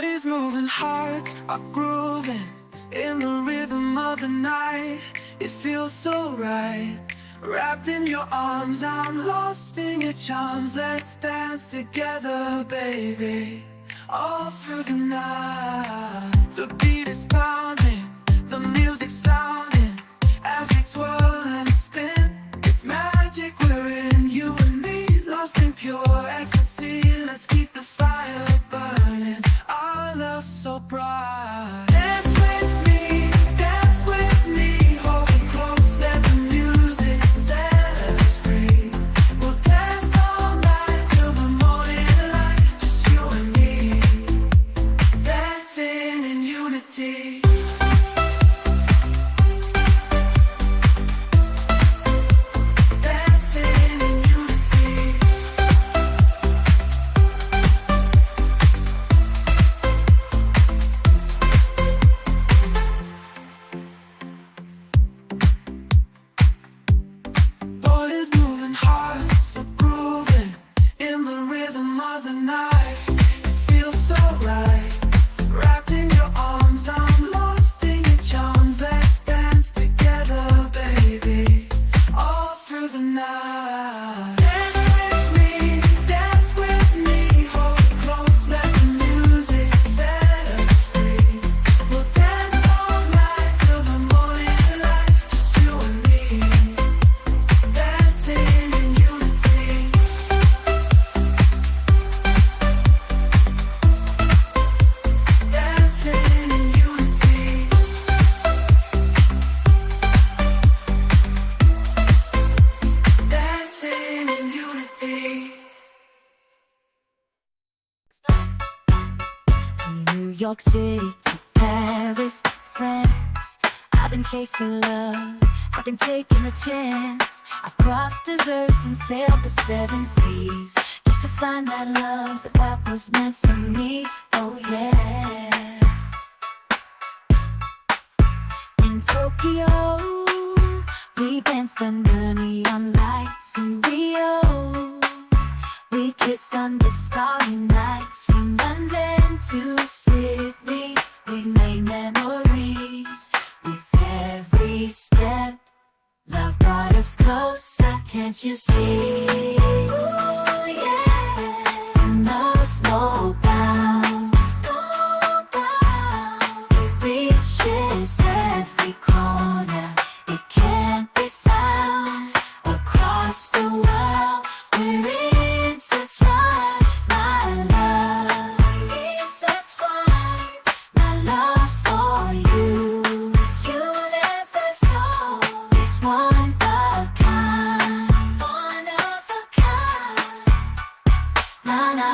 Bodies moving, hearts are grooving in the rhythm of the night. It feels so right, wrapped in your arms. I'm lost in your charms. Let's dance together, baby, all through the night. The beat is pounding, the music sounding as we twirl and spin. It's magic we're in, you and me, lost in pure ecstasy. Let's keep the fire burning, our love so bright. Dance with me, hold me close, let the music set us free. We'll dance all night till the morning light, just you and me, dancing in unity. Hearts are grooving in the rhythm of the night. It feels so right, wrapped in your arms. I'm lost in your charms. Let's dance together, baby, all through the night. Dance with me, hold me close, let the music set us free. We'll dance all night till the morning light, just you and me, dancing. From New York City to Paris, France, I've been chasing love, I've been taking a chance. I've crossed deserts and sailed the 7 seas just to find that love that was meant for me. Oh yeah. In Tokyo, we danced under neon lights. In Rio, we kissed under starry nights. From London to Sydney, we made memories. With every step, love brought us closer, can't you see? Ooh, yeah. And there's no bounds, no bounds. It reaches every corner, it can't be found. Across the world, we're intertwined, my love. Intertwined, my love for you is universal. It's one of a kind, one of a kind. Na na.